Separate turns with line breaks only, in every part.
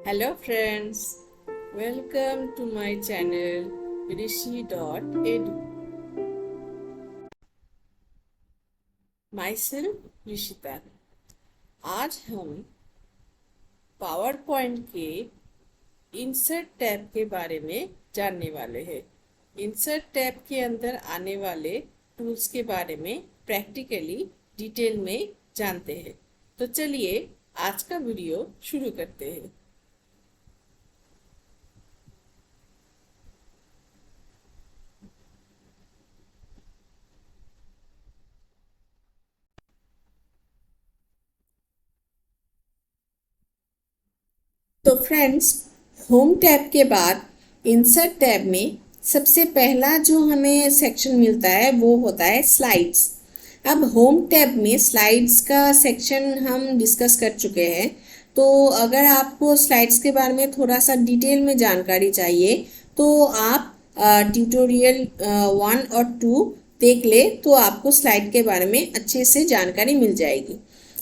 Hello friends, welcome to my channel rishi.edu. Myself Rishita. आज हम power point के insert tab के बारे में जानने वाले हैं। इंसर्ट टैब के अंदर आने वाले टूल्स के बारे में प्रैक्टिकली डिटेल में जानते हैं। तो चलिए आज का वीडियो शुरू करते हैं। तो फ्रेंड्स, होम टैब के बाद इंसर्ट टैब में सबसे पहला जो हमें सेक्शन मिलता है वो होता है स्लाइड्स। अब होम टैब में स्लाइड्स का सेक्शन हम डिस्कस कर चुके हैं। तो अगर आपको स्लाइड्स के बारे में थोड़ा सा डिटेल में जानकारी चाहिए तो आप ट्यूटोरियल 1 और 2 देख ले, तो आपको स्लाइड के बारे में अच्छे से जानकारी मिल जाएगी।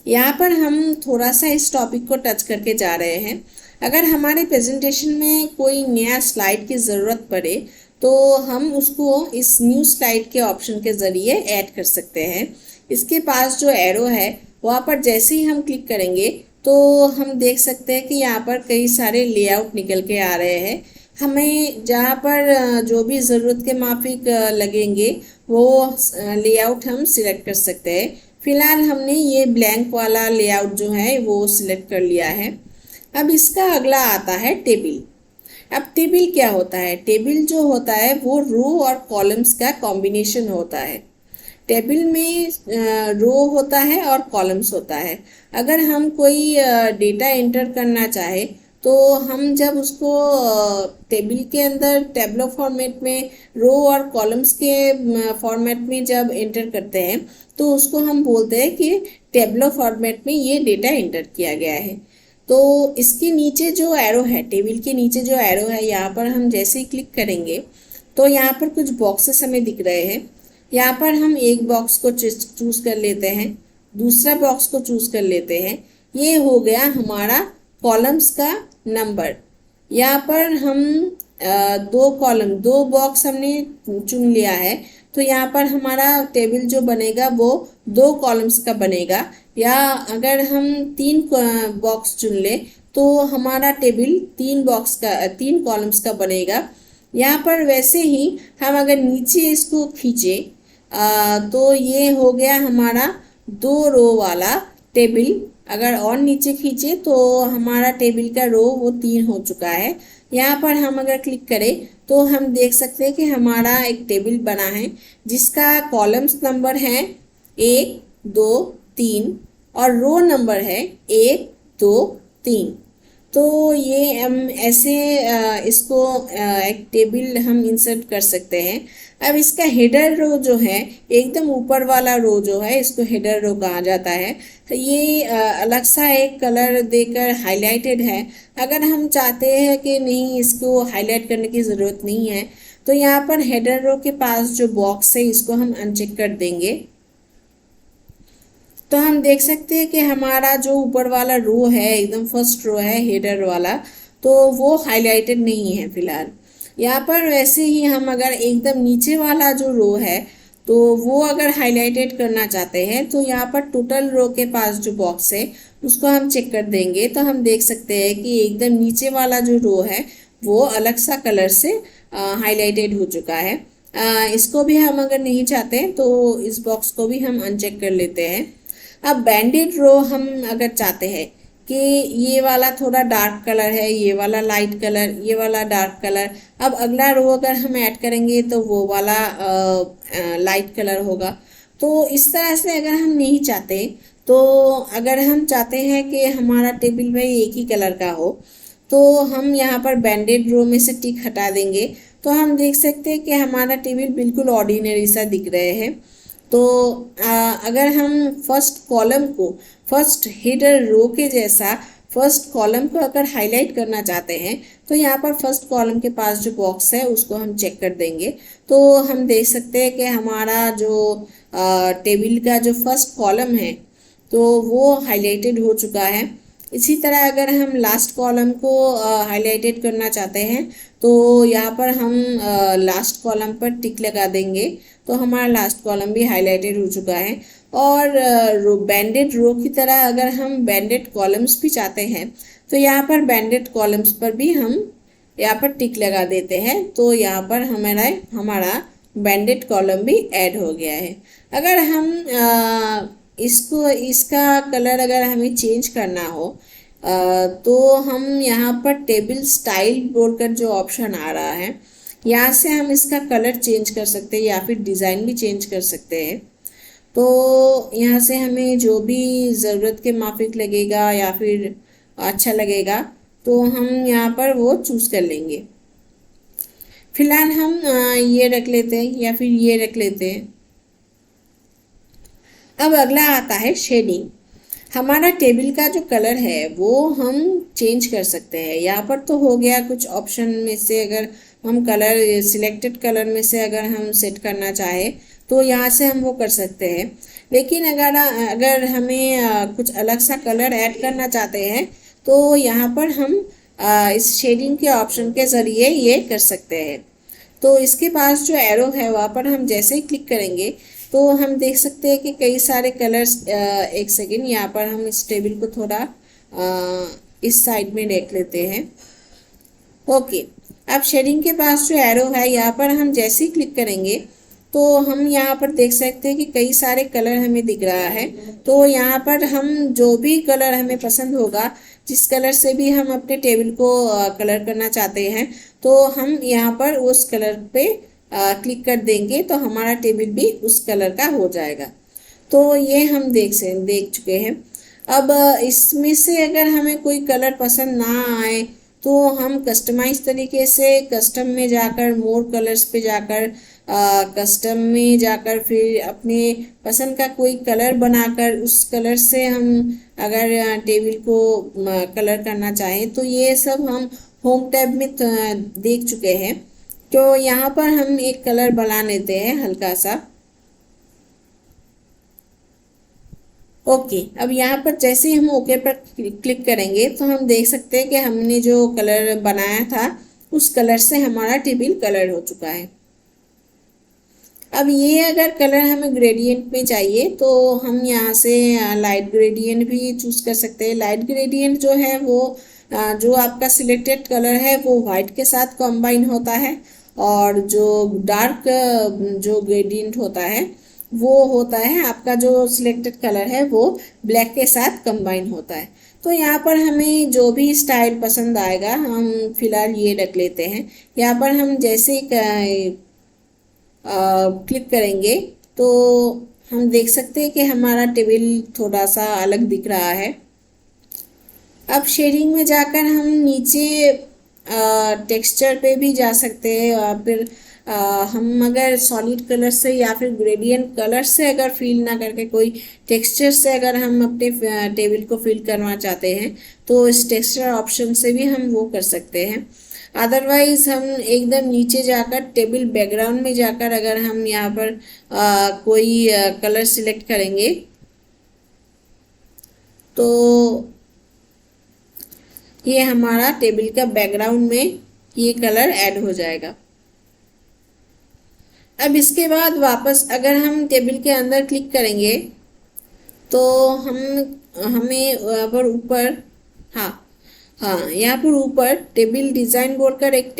यहाँ पर हम थोड़ा सा इस टॉपिक को टच करके जा रहे हैं। अगर हमारे प्रेजेंटेशन में कोई नया स्लाइड की ज़रूरत पड़े तो हम उसको इस न्यू स्लाइड के ऑप्शन के ज़रिए ऐड कर सकते हैं। इसके पास जो एरो है वहाँ पर जैसे ही हम क्लिक करेंगे तो हम देख सकते हैं कि यहाँ पर कई सारे लेआउट निकल के आ रहे हैं। हमें जहाँ पर जो भी ज़रूरत के माफिक लगेंगे वो लेआउट हम सिलेक्ट कर सकते हैं। फिलहाल हमने ये ब्लैंक वाला लेआउट जो है वो सिलेक्ट कर लिया है। अब इसका अगला आता है टेबल। अब टेबल क्या होता है? टेबल जो होता है वो रो और कॉलम्स का कॉम्बिनेशन होता है। टेबल में रो होता है और कॉलम्स होता है। अगर हम कोई डेटा एंटर करना चाहे तो हम जब उसको टेबल के अंदर टेबलो फॉर्मेट में रो और कॉलम्स के फॉर्मेट में जब एंटर करते हैं तो उसको हम बोलते हैं कि टेबलो फॉर्मेट में ये डेटा एंटर किया गया है। तो इसके नीचे जो एरो है, टेबल के नीचे जो एरो है, यहाँ पर हम जैसे ही क्लिक करेंगे तो यहाँ पर कुछ बॉक्सेस हमें दिख रहे हैं। यहाँ पर हम एक बॉक्स को चूज कर लेते हैं, दूसरा बॉक्स को चूज कर लेते हैं। ये हो गया हमारा कॉलम्स का नंबर। यहाँ पर हम दो बॉक्स हमने चुन लिया है। तो यहाँ पर हमारा टेबल जो बनेगा वो 2 कॉलम्स का बनेगा। या अगर हम 3 बॉक्स चुन ले तो हमारा टेबल 3 कॉलम्स का बनेगा। यहाँ पर वैसे ही हम अगर नीचे इसको खींचे तो ये हो गया हमारा 2 रो वाला टेबल। अगर और नीचे खींचे तो हमारा टेबल का रो वो 3 हो चुका है। यहाँ पर हम अगर क्लिक करें तो हम देख सकते हैं कि हमारा एक टेबल बना है जिसका कॉलम्स नंबर है 1 2 3 और रो नंबर है 1 2 3। तो ये हम ऐसे इसको एक टेबल हम इंसर्ट कर सकते हैं। अब इसका हेडर रो जो है, एकदम ऊपर वाला रो जो है, इसको हेडर रो कहा जाता है। ये अलग सा एक कलर देकर हाईलाइटेड है। अगर हम चाहते हैं कि नहीं, इसको हाईलाइट करने की ज़रूरत नहीं है, तो यहाँ पर हेडर रो के पास जो बॉक्स है इसको हम अनचेक कर देंगे। तो हम देख सकते हैं कि हमारा जो ऊपर वाला रो है, एकदम फर्स्ट रो है हेडर वाला, तो वो हाईलाइटेड नहीं है फिलहाल। यहाँ पर वैसे ही हम अगर एकदम नीचे वाला जो रो है तो वो अगर हाईलाइटेड करना चाहते हैं तो यहाँ पर टोटल रो के पास जो बॉक्स है उसको हम चेक कर देंगे। तो हम देख सकते हैं कि एकदम नीचे वाला जो रो है वो अलग सा कलर से हाईलाइटेड हो चुका है। इसको भी हम अगर नहीं चाहते तो इस बॉक्स को भी हम अनचेक कर लेते हैं। अब बैंडेड रो हम अगर चाहते हैं कि ये वाला थोड़ा डार्क कलर है, ये वाला लाइट कलर, ये वाला डार्क कलर, अब अगला रो अगर हम ऐड करेंगे तो वो वाला लाइट कलर होगा। तो इस तरह से अगर हम नहीं चाहते, तो अगर हम चाहते हैं कि हमारा टेबल में एक ही कलर का हो तो हम यहाँ पर बैंडेड रो में से टिक हटा देंगे। तो हम देख सकते हैं कि हमारा टेबल बिल्कुल ऑर्डिनरी सा दिख रहे हैं। तो अगर हम फर्स्ट हेडर रो के जैसा फर्स्ट कॉलम को अगर हाईलाइट करना चाहते हैं तो यहाँ पर फर्स्ट कॉलम के पास जो बॉक्स है उसको हम चेक कर देंगे। तो हम देख सकते हैं कि हमारा जो टेबल का जो फर्स्ट कॉलम है तो वो हाईलाइटेड हो चुका है। इसी तरह अगर हम लास्ट कॉलम को हाईलाइटेड करना चाहते हैं तो यहाँ पर हम लास्ट कॉलम पर टिक लगा देंगे, तो हमारा लास्ट कॉलम भी हाईलाइटेड हो चुका है। और बैंडेड रो की तरह अगर हम बैंडेड कॉलम्स भी चाहते हैं तो यहाँ पर बैंडेड कॉलम्स पर भी हम यहाँ पर टिक लगा देते हैं, तो यहाँ पर हमारा बैंडेड कॉलम भी ऐड हो गया है। अगर हम इसका कलर अगर हमें चेंज करना हो तो हम यहाँ पर टेबल स्टाइल बोलकर जो ऑप्शन आ रहा है, यहाँ से हम इसका कलर चेंज कर सकते हैं या फिर डिज़ाइन भी चेंज कर सकते हैं। तो यहाँ से हमें जो भी ज़रूरत के माफिक लगेगा या फिर अच्छा लगेगा तो हम यहाँ पर वो चूज़ कर लेंगे। फिलहाल हम ये रख लेते हैं या फिर ये रख लेते हैं। अब अगला आता है शेडिंग। हमारा टेबल का जो कलर है वो हम चेंज कर सकते हैं। यहाँ पर तो हो गया कुछ ऑप्शन में से, अगर हम कलर सिलेक्टेड कलर में से अगर हम सेट करना चाहे तो यहाँ से हम वो कर सकते हैं। लेकिन अगर हमें कुछ अलग सा कलर ऐड करना चाहते हैं तो यहाँ पर हम इस शेडिंग के ऑप्शन के ज़रिए ये कर सकते हैं। तो इसके पास जो एरो है वहाँ पर हम जैसे ही क्लिक करेंगे तो हम देख सकते हैं कि कई सारे कलर्स, एक सेकेंड यहाँ पर हम इस टेबल को थोड़ा इस साइड में देख लेते हैं। ओके, अब शेडिंग के पास जो एरो है यहाँ पर हम जैसे ही क्लिक करेंगे तो हम यहाँ पर देख सकते हैं कि कई सारे कलर हमें दिख रहा है। तो यहाँ पर हम जो भी कलर हमें पसंद होगा, जिस कलर से भी हम अपने टेबल को कलर करना चाहते हैं, तो हम यहाँ पर उस कलर पे क्लिक कर देंगे तो हमारा टेबल भी उस कलर का हो जाएगा। तो ये हम देख चुके हैं। अब इसमें से अगर हमें कोई कलर पसंद ना आए तो हम कस्टमाइज तरीके से कस्टम में जाकर, मोर कलर्स पे जाकर, कस्टम में जाकर फिर अपने पसंद का कोई कलर बनाकर उस कलर से हम अगर टेबल को कलर करना चाहें तो ये सब हम होम टैब में देख चुके हैं। तो यहाँ पर हम एक कलर बना लेते हैं हल्का सा। ओके, अब यहाँ पर जैसे ही हम ओके पर क्लिक करेंगे तो हम देख सकते हैं कि हमने जो कलर बनाया था उस कलर से हमारा टेबल कलर हो चुका है। अब ये अगर कलर हमें ग्रेडियंट में चाहिए तो हम यहाँ से लाइट ग्रेडियंट भी चूज़ कर सकते हैं। लाइट ग्रेडियंट जो है वो जो आपका सिलेक्टेड कलर है वो वाइट के साथ कंबाइन होता है, और जो डार्क जो ग्रेडियंट होता है वो होता है, आपका जो सिलेक्टेड कलर है वो ब्लैक के साथ कंबाइन होता है। तो यहाँ पर हमें जो भी स्टाइल पसंद आएगा हम फिलहाल ये रख लेते हैं। यहाँ पर हम जैसे क्लिक करेंगे तो हम देख सकते हैं कि हमारा टेबल थोड़ा सा अलग दिख रहा है। अब शेडिंग में जाकर हम नीचे टेक्सचर पे भी जा सकते हैं, और फिर हम अगर सॉलिड कलर से या फिर ग्रेडियंट कलर से अगर फिल ना करके कोई टेक्सचर से अगर हम अपने टेबल को फिल करना चाहते हैं तो इस टेक्सचर ऑप्शन से भी हम वो कर सकते हैं। अदरवाइज हम एकदम नीचे जाकर टेबल बैकग्राउंड में जाकर अगर हम यहाँ पर कोई कलर सिलेक्ट करेंगे तो ये हमारा टेबल का बैकग्राउंड में ये कलर ऐड हो जाएगा। अब इसके बाद वापस अगर हम टेबल के अंदर क्लिक करेंगे तो हमें यहाँ पर ऊपर, हाँ यहाँ पर ऊपर टेबल डिज़ाइन बोलकर एक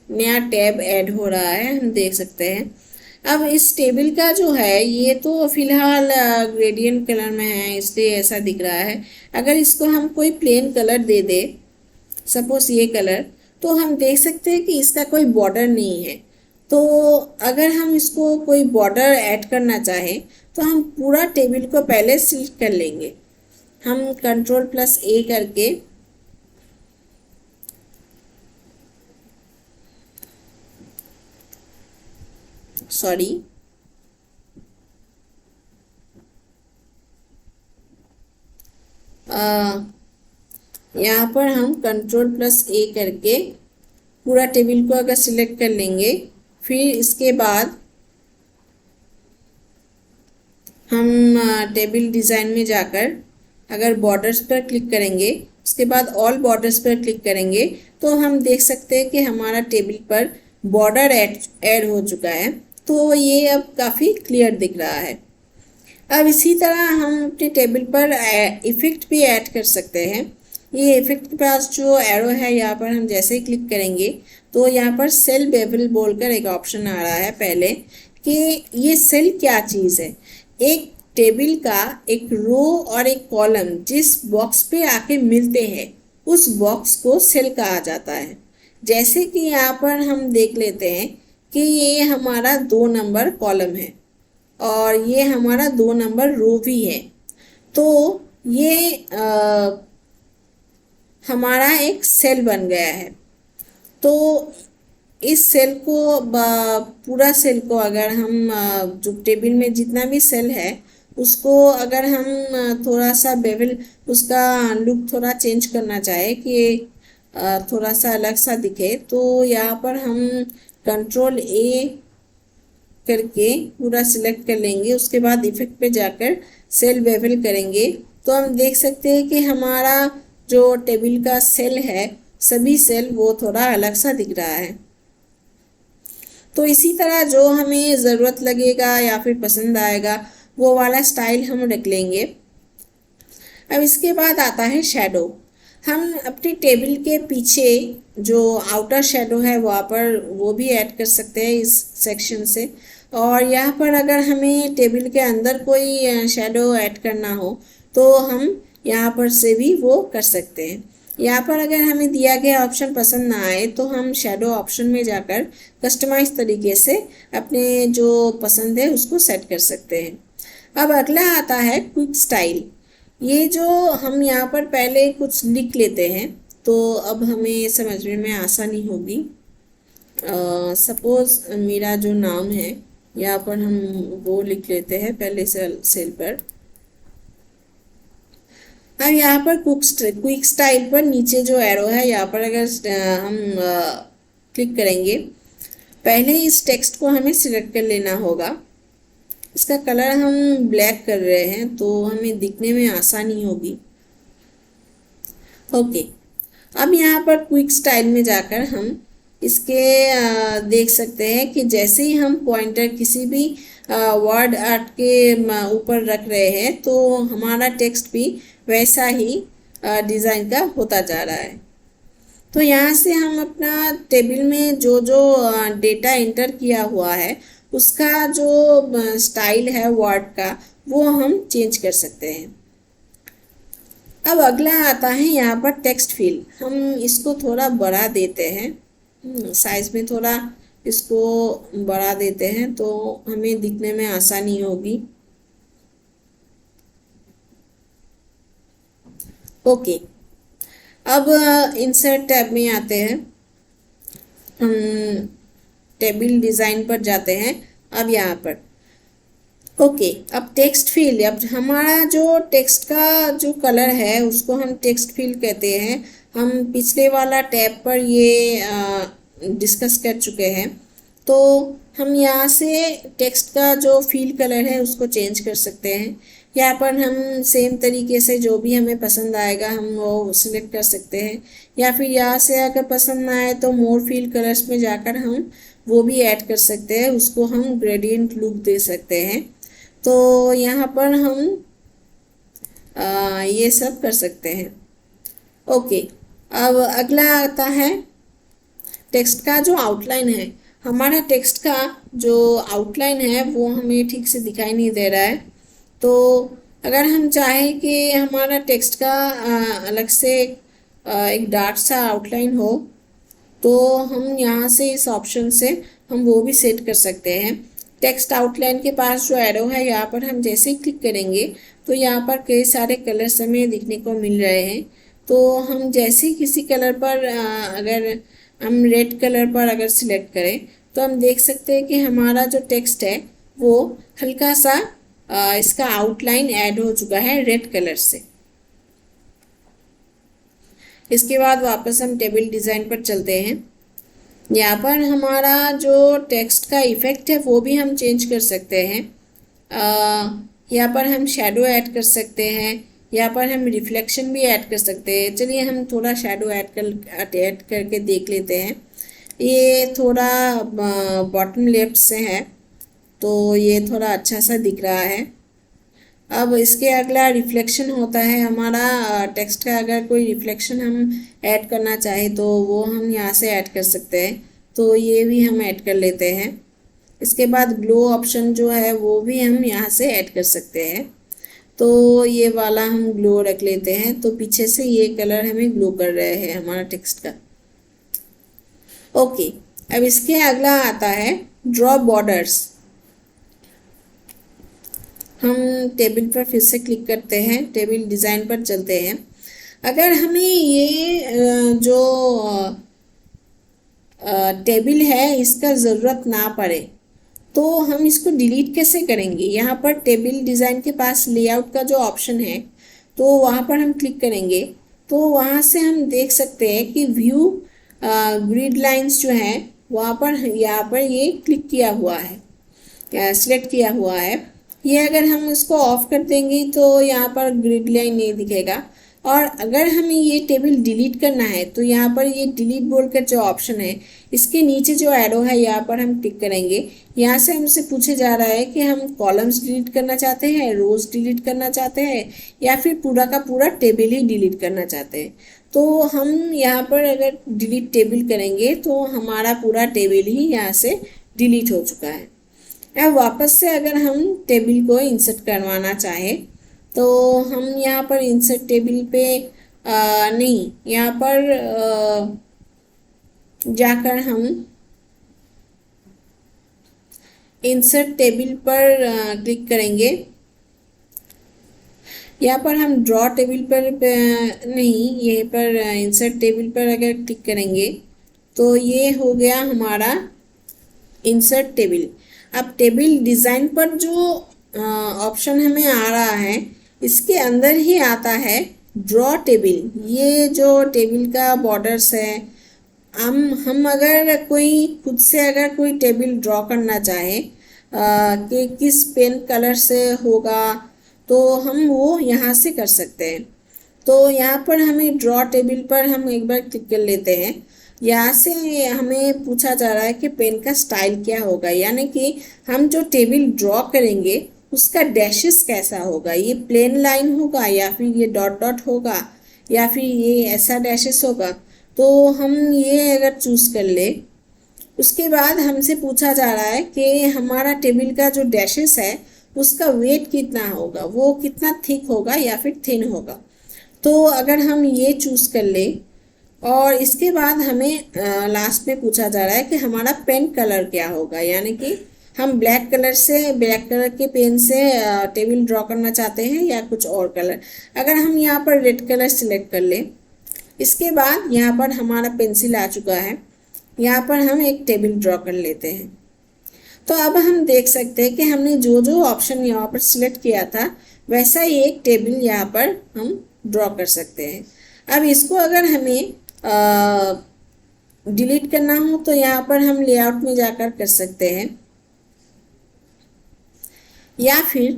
नया टैब ऐड हो रहा है, हम देख सकते हैं। अब इस टेबल का जो है ये तो फिलहाल ग्रेडियंट कलर में है इसलिए ऐसा दिख रहा है। अगर इसको हम कोई प्लेन कलर दे दे, सपोज ये कलर, तो हम देख सकते हैं कि इसका कोई बॉर्डर नहीं है। तो अगर हम इसको कोई बॉर्डर ऐड करना चाहें तो हम पूरा टेबल को पहले सिलेक्ट कर लेंगे। हम Ctrl+A करके यहाँ पर हम Ctrl+A करके पूरा टेबल को अगर सिलेक्ट कर लेंगे, फिर इसके बाद हम टेबल डिज़ाइन में जाकर अगर बॉर्डर्स पर क्लिक करेंगे, उसके बाद ऑल बॉर्डर्स पर क्लिक करेंगे, तो हम देख सकते हैं कि हमारा टेबल पर बॉर्डर ऐड हो चुका है। तो ये अब काफ़ी क्लियर दिख रहा है। अब इसी तरह हम अपने टेबल पर इफ़ेक्ट भी ऐड कर सकते हैं। ये इफ़ेक्ट के पास जो एरो है, यहाँ पर हम जैसे ही क्लिक करेंगे तो यहाँ पर सेल बेवल बोलकर एक ऑप्शन आ रहा है पहले, कि ये सेल क्या चीज़ है। एक टेबल का एक रो और एक कॉलम जिस बॉक्स पे आके मिलते हैं, उस बॉक्स को सेल कहा जाता है। जैसे कि यहाँ पर हम देख लेते हैं कि ये हमारा 2 नंबर कॉलम है और ये हमारा 2 नंबर रो भी है। तो ये हमारा एक सेल बन गया है। तो इस सेल को पूरा सेल को अगर हम जो टेबल में जितना भी सेल है उसको अगर हम थोड़ा सा बेवल उसका लुक थोड़ा चेंज करना चाहे कि थोड़ा सा अलग सा दिखे, तो यहाँ पर हम कंट्रोल ए करके पूरा सिलेक्ट कर लेंगे। उसके बाद इफेक्ट पे जाकर सेल बेवल करेंगे तो हम देख सकते हैं कि हमारा जो टेबल का सेल है, सभी सेल वो थोड़ा अलग सा दिख रहा है। तो इसी तरह जो हमें ज़रूरत लगेगा या फिर पसंद आएगा वो वाला स्टाइल हम रख लेंगे। अब इसके बाद आता है शेडो। हम अपने टेबल के पीछे जो आउटर शेडो है वहाँ पर वो भी ऐड कर सकते हैं इस सेक्शन से। और यहाँ पर अगर हमें टेबल के अंदर कोई शेडो ऐड करना हो तो हम यहाँ पर से भी वो कर सकते हैं। यहाँ पर अगर हमें दिया गया ऑप्शन पसंद ना आए तो हम शेडो ऑप्शन में जाकर कस्टमाइज तरीके से अपने जो पसंद है उसको सेट कर सकते हैं। अब अगला आता है क्विक स्टाइल। ये जो हम यहाँ पर पहले कुछ लिख लेते हैं तो अब हमें समझने में आसानी होगी। सपोज मेरा जो नाम है यहाँ पर हम वो लिख लेते हैं पहले सेल पर। अब यहाँ पर क्विक स्टाइल पर नीचे जो एरो है यहाँ पर अगर हम क्लिक करेंगे, पहले इस टेक्स्ट को हमें सिलेक्ट कर लेना होगा। इसका कलर हम ब्लैक कर रहे हैं तो हमें दिखने में आसानी होगी। ओके, अब यहाँ पर क्विक स्टाइल में जाकर हम इसके देख सकते हैं कि जैसे ही हम पॉइंटर किसी भी वर्ड आर्ट के ऊपर रख रहे हैं तो हमारा टेक्स्ट भी वैसा ही डिज़ाइन का होता जा रहा है। तो यहाँ से हम अपना टेबल में जो जो डेटा इंटर किया हुआ है उसका जो स्टाइल है वर्ड का वो हम चेंज कर सकते हैं। अब अगला आता है यहाँ पर टेक्स्ट फील्ड। हम इसको थोड़ा बढ़ा देते हैं, साइज में थोड़ा इसको बढ़ा देते हैं तो हमें दिखने में आसानी होगी। ओके, अब इंसर्ट टैब में आते हैं, हम टेबल डिज़ाइन पर जाते हैं। अब यहाँ पर ओके, अब टेक्स्ट फील्ड, अब हमारा जो टेक्स्ट का जो कलर है उसको हम टेक्स्ट फील्ड कहते हैं। हम पिछले वाला टैब पर ये डिस्कस कर चुके हैं। तो हम यहाँ से टेक्स्ट का जो फील्ड कलर है उसको चेंज कर सकते हैं। यहाँ पर हम सेम तरीके से जो भी हमें पसंद आएगा हम वो सिलेक्ट कर सकते हैं, या फिर यहाँ से अगर पसंद ना आए तो मोर फील्ड कलर्स में जाकर हम वो भी ऐड कर सकते हैं, उसको हम ग्रेडियंट लुक दे सकते हैं। तो यहाँ पर हम ये सब कर सकते हैं। ओके, अब अगला आता है टेक्स्ट का जो आउटलाइन है। हमारा टेक्स्ट का जो आउटलाइन है वो हमें ठीक से दिखाई नहीं दे रहा है। तो अगर हम चाहें कि हमारा टेक्स्ट का अलग से एक डार्क सा आउटलाइन हो तो हम यहाँ से इस ऑप्शन से हम वो भी सेट कर सकते हैं। टेक्स्ट आउटलाइन के पास जो एरो है यहाँ पर हम जैसे ही क्लिक करेंगे तो यहाँ पर कई सारे कलर्स हमें दिखने को मिल रहे हैं। तो हम जैसे ही किसी कलर पर अगर हम रेड कलर पर अगर सिलेक्ट करें तो हम देख सकते हैं कि हमारा जो टेक्स्ट है वो हल्का सा इसका आउटलाइन ऐड हो चुका है रेड कलर से। इसके बाद वापस हम टेबल डिज़ाइन पर चलते हैं। यहाँ पर हमारा जो टेक्स्ट का इफ़ेक्ट है वो भी हम चेंज कर सकते हैं। यहाँ पर हम शेडो ऐड कर सकते हैं, यहाँ पर हम रिफ्लेक्शन भी ऐड कर सकते हैं। चलिए हम थोड़ा शेडो ऐड करके देख लेते हैं। ये थोड़ा बॉटम लेफ्ट से है, तो ये थोड़ा अच्छा सा दिख रहा है। अब इसके अगला रिफ्लेक्शन होता है हमारा टेक्स्ट का। अगर कोई रिफ्लेक्शन हम ऐड करना चाहे तो वो हम यहाँ से ऐड कर सकते हैं, तो ये भी हम ऐड कर लेते हैं। इसके बाद ग्लो ऑप्शन जो है वो भी हम यहाँ से ऐड कर सकते हैं, तो ये वाला हम ग्लो रख लेते हैं। तो पीछे से ये कलर हमें ग्लो कर रहे हैं हमारा टेक्स्ट का। ओके, अब इसके अगला आता है ड्रॉ बॉर्डर्स। हम टेबल पर फिर से क्लिक करते हैं, टेबल डिज़ाइन पर चलते हैं। अगर हमें ये जो टेबल है इसका ज़रूरत ना पड़े तो हम इसको डिलीट कैसे करेंगे? यहाँ पर टेबल डिज़ाइन के पास लेआउट का जो ऑप्शन है तो वहाँ पर हम क्लिक करेंगे, तो वहाँ से हम देख सकते हैं कि व्यू ग्रिड लाइंस जो हैं वहाँ पर, यहाँ पर ये क्लिक किया हुआ है, सिलेक्ट किया हुआ है। ये अगर हम इसको ऑफ कर देंगे तो यहाँ पर ग्रिड लाइन नहीं दिखेगा। और अगर हमें ये टेबल डिलीट करना है तो यहाँ पर ये डिलीट बोलकर जो ऑप्शन है इसके नीचे जो एरो है यहाँ पर हम क्लिक करेंगे। यहाँ से हमसे पूछे जा रहा है कि हम कॉलम्स डिलीट करना चाहते हैं, रोज डिलीट करना चाहते हैं, या फिर पूरा का पूरा टेबल ही डिलीट करना चाहते हैं। तो हम यहाँ पर अगर डिलीट टेबल करेंगे तो हमारा पूरा टेबल ही यहाँ से डिलीट हो चुका है। अब वापस से अगर हम टेबल को इंसर्ट करवाना चाहें तो हम यहाँ पर इंसर्ट टेबल पे नहीं, यहाँ पर जाकर हम इंसर्ट टेबल पर क्लिक करेंगे। यहाँ पर हम ड्रॉ टेबल पर नहीं, यहीं पर इंसर्ट टेबल पर अगर क्लिक करेंगे तो ये हो गया हमारा इंसर्ट टेबल। अब टेबल डिज़ाइन पर जो ऑप्शन हमें आ रहा है इसके अंदर ही आता है ड्रॉ टेबल। ये जो टेबल का बॉर्डर्स है, हम अगर कोई खुद से अगर कोई टेबल ड्रॉ करना चाहे कि किस पेन कलर से होगा तो हम वो यहाँ से कर सकते हैं। तो यहाँ पर हमें ड्रॉ टेबल पर हम एक बार क्लिक कर लेते हैं। यहाँ से हमें पूछा जा रहा है कि पेन का स्टाइल क्या होगा, यानी कि हम जो टेबल ड्रॉ करेंगे उसका डैशेस कैसा होगा। ये प्लेन लाइन होगा या फिर ये डॉट डॉट होगा या फिर ये ऐसा डैशेस होगा। तो हम ये अगर चूज़ कर ले, उसके बाद हमसे पूछा जा रहा है कि हमारा टेबल का जो डैशेस है उसका वेट कितना होगा, वो कितना थिक होगा या फिर थिन होगा। तो अगर हम ये चूज़ कर ले और इसके बाद हमें लास्ट में पूछा जा रहा है कि हमारा पेन कलर क्या होगा, यानी कि हम ब्लैक कलर के पेन से टेबल ड्रॉ करना चाहते हैं या कुछ और कलर। अगर हम यहाँ पर रेड कलर सिलेक्ट कर लें, इसके बाद यहाँ पर हमारा पेंसिल आ चुका है, यहाँ पर हम एक टेबल ड्रॉ कर लेते हैं। तो अब हम देख सकते हैं कि हमने जो जो ऑप्शन यहाँ पर सिलेक्ट किया था वैसा ही एक टेबल यहाँ पर हम ड्रॉ कर सकते हैं। अब इसको अगर हमें डिलीट करना हो तो यहाँ पर हम लेआउट में जाकर कर सकते हैं, या फिर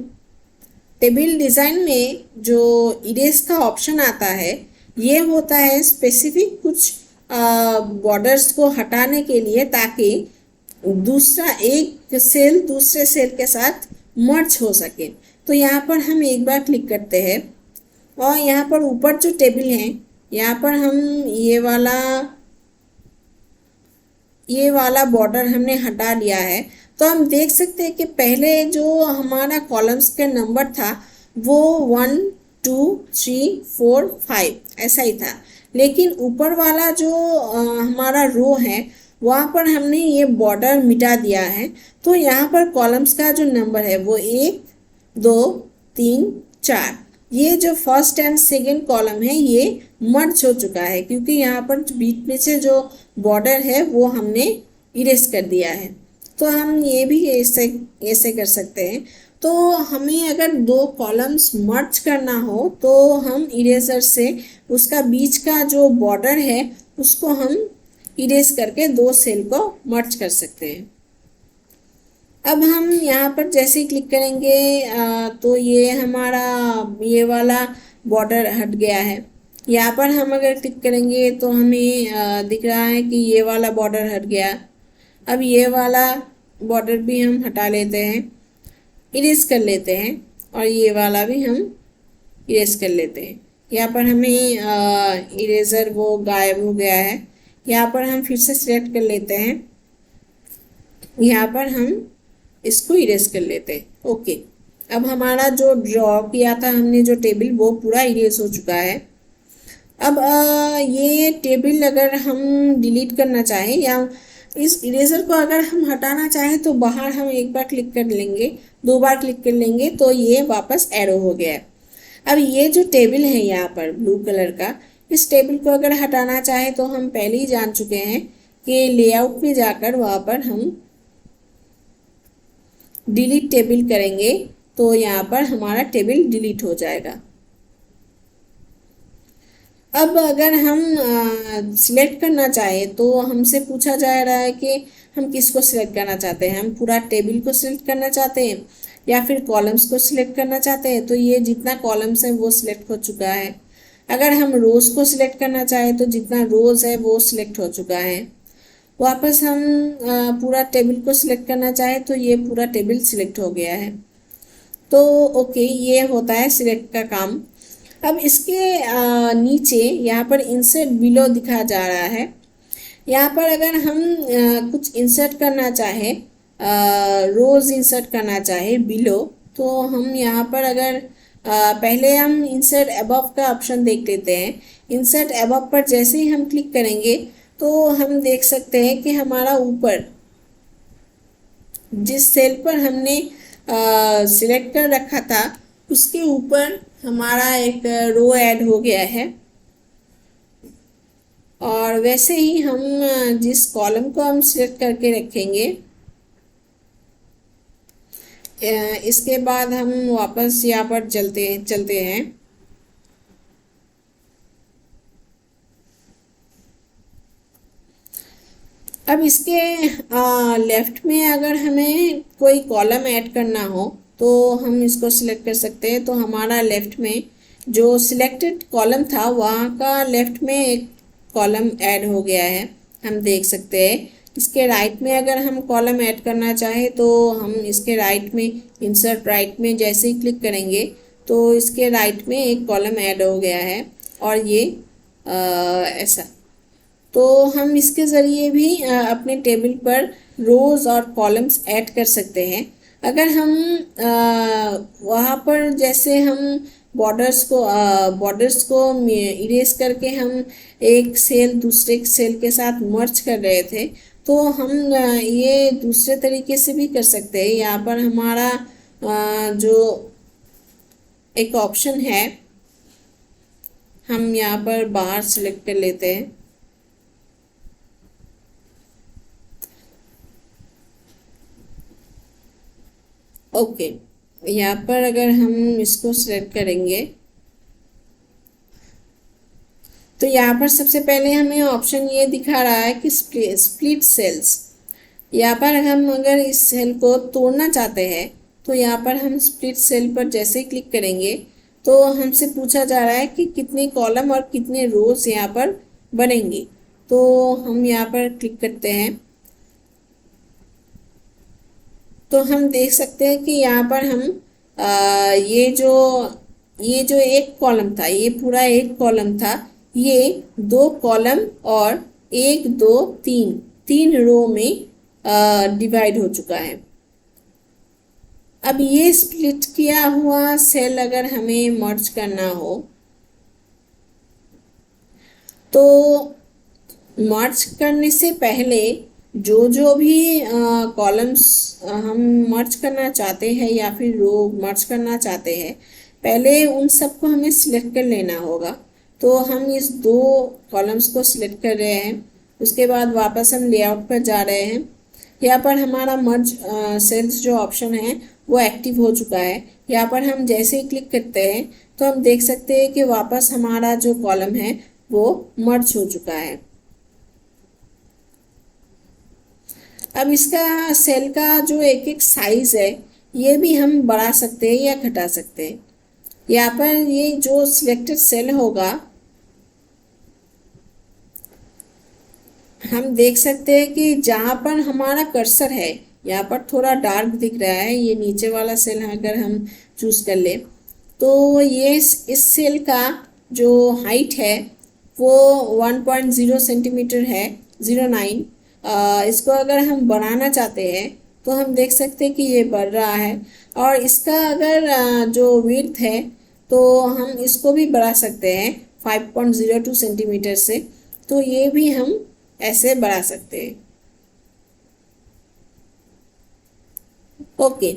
टेबल डिज़ाइन में जो इरेज का ऑप्शन आता है ये होता है स्पेसिफिक कुछ बॉर्डर्स को हटाने के लिए, ताकि दूसरा एक सेल दूसरे सेल के साथ मर्ज हो सके। तो यहाँ पर हम एक बार क्लिक करते हैं और यहाँ पर ऊपर जो टेबल है यहाँ पर हम ये वाला बॉर्डर हमने हटा लिया है। तो हम देख सकते हैं कि पहले जो हमारा कॉलम्स का नंबर था वो 1 2 3 4 5 ऐसा ही था, लेकिन ऊपर वाला जो हमारा रो है वहाँ पर हमने ये बॉर्डर मिटा दिया है। तो यहाँ पर कॉलम्स का जो नंबर है वो 1 2 3 4, ये जो फर्स्ट एंड सेकेंड कॉलम है ये मर्ज हो चुका है, क्योंकि यहाँ पर बीच में से जो बॉर्डर है वो हमने इरेज कर दिया है। तो हम ये भी ऐसे कर सकते हैं। तो हमें अगर दो कॉलम्स मर्ज करना हो तो हम इरेजर से उसका बीच का जो बॉर्डर है उसको हम इरेज करके दो सेल को मर्ज कर सकते हैं। अब हम यहाँ पर जैसे ही क्लिक करेंगे तो ये हमारा ये वाला बॉर्डर हट गया है। यहाँ पर हम अगर क्लिक करेंगे तो हमें दिख रहा है कि ये वाला बॉर्डर हट गया। अब ये वाला बॉर्डर भी हम हटा लेते हैं, इरेज कर लेते हैं, और ये वाला भी हम इरेज कर लेते हैं। यहाँ पर हमें इरेजर वो गायब हो गया है। यहाँ पर हम फिर से सिलेक्ट कर लेते हैं, यहाँ पर हम इसको इरेज कर लेते हैं। ओके, अब हमारा जो ड्रॉ किया था हमने जो टेबल, वो पूरा इरेज हो चुका है। अब ये टेबल अगर हम डिलीट करना चाहें या इस इरेजर को अगर हम हटाना चाहें तो बाहर हम एक बार क्लिक कर लेंगे, 2 बार क्लिक कर लेंगे तो ये वापस एरो हो गया है। अब ये जो टेबल है यहाँ पर ब्लू कलर का, इस टेबल को अगर हटाना चाहे तो हम पहले ही जान चुके हैं कि लेआउट में जाकर वहाँ पर हम डिलीट टेबल करेंगे तो यहाँ पर हमारा टेबल डिलीट हो जाएगा। अब अगर हम सिलेक्ट करना चाहें तो हमसे पूछा जा रहा है कि हम किसको सिलेक्ट करना चाहते हैं। हम पूरा टेबल को सिलेक्ट करना चाहते हैं या फिर कॉलम्स को सिलेक्ट करना चाहते हैं। तो ये जितना कॉलम्स है वो सिलेक्ट हो चुका है। अगर हम रोज को सिलेक्ट करना चाहें तो जितना रोज है वो सिलेक्ट हो चुका है। वापस हम पूरा टेबल को सिलेक्ट करना चाहें तो ये पूरा टेबल सिलेक्ट हो गया है। तो ओके, ये होता है सिलेक्ट का काम। अब इसके नीचे यहाँ पर इंसर्ट बिलो दिखा जा रहा है। यहाँ पर अगर हम कुछ इंसर्ट करना चाहे, रोज इंसर्ट करना चाहे बिलो, तो हम यहाँ पर अगर पहले हम इंसर्ट अबव का ऑप्शन देख लेते हैं। इंसर्ट अबव पर जैसे ही हम क्लिक करेंगे तो हम देख सकते हैं कि हमारा ऊपर जिस सेल पर हमने सिलेक्ट कर रखा था उसके ऊपर हमारा एक रो ऐड हो गया है। और वैसे ही हम जिस कॉलम को हम सिलेक्ट करके रखेंगे, इसके बाद हम वापस यहाँ पर चलते हैं। अब इसके लेफ्ट में अगर हमें कोई कॉलम ऐड करना हो तो हम इसको सिलेक्ट कर सकते हैं। तो हमारा लेफ्ट में जो सिलेक्टेड कॉलम था वहाँ का लेफ्ट में एक कॉलम ऐड हो गया है, हम देख सकते हैं। इसके राइट में अगर हम कॉलम ऐड करना चाहें तो हम इसके राइट में इंसर्ट राइट में जैसे ही क्लिक करेंगे तो इसके राइट में एक कॉलम ऐड हो गया है। और ये ऐसा, तो हम इसके ज़रिए भी अपने टेबल पर रोज़ और कॉलम्स ऐड कर सकते हैं। अगर हम वहाँ पर जैसे हम बॉर्डर्स को इरेज करके हम एक सेल दूसरे सेल के साथ मर्ज कर रहे थे, तो हम ये दूसरे तरीके से भी कर सकते हैं। यहाँ पर हमारा जो एक ऑप्शन है, हम यहाँ पर बाहर सेलेक्ट कर लेते हैं। ओके, यहाँ पर अगर हम इसको सिलेक्ट करेंगे तो यहाँ पर सबसे पहले हमें ऑप्शन ये दिखा रहा है कि स्प्लिट सेल्स। यहाँ पर हम अगर इस सेल को तोड़ना चाहते हैं तो यहाँ पर हम स्प्लिट सेल पर जैसे ही क्लिक करेंगे तो हमसे पूछा जा रहा है कि कितने कॉलम और कितने रोज यहाँ पर बनेंगे। तो हम यहाँ पर क्लिक करते हैं तो हम देख सकते हैं कि यहाँ पर हम ये जो एक कॉलम था, ये पूरा एक कॉलम था, ये 2 कॉलम और 1 2 3 रो में डिवाइड हो चुका है। अब ये स्प्लिट किया हुआ सेल अगर हमें मर्ज करना हो तो मर्ज करने से पहले जो भी कॉलम्स हम मर्ज करना चाहते हैं या फिर रो मर्ज करना चाहते हैं, पहले उन सबको हमें सिलेक्ट कर लेना होगा। तो हम इस 2 कॉलम्स को सिलेक्ट कर रहे हैं, उसके बाद वापस हम लेआउट पर जा रहे हैं। यहाँ पर हमारा मर्ज सेल्स जो ऑप्शन है वो एक्टिव हो चुका है। यहाँ पर हम जैसे ही क्लिक करते हैं तो हम देख सकते हैं कि वापस हमारा जो कॉलम है वो मर्ज हो चुका है। अब इसका सेल का जो एक साइज है ये भी हम बढ़ा सकते हैं या घटा सकते हैं। यहाँ पर ये जो सिलेक्टेड सेल होगा हम देख सकते हैं कि जहाँ पर हमारा कर्सर है यहाँ पर थोड़ा डार्क दिख रहा है, ये नीचे वाला सेल अगर हम चूज कर ले तो ये इस सेल का जो हाइट है वो 1.0 सेंटीमीटर है, 09। इसको अगर हम बढ़ाना चाहते हैं तो हम देख सकते हैं कि ये बढ़ रहा है। और इसका अगर जो विड्थ है तो हम इसको भी बढ़ा सकते हैं 5.02 सेंटीमीटर से, तो ये भी हम ऐसे बढ़ा सकते हैं। ओके,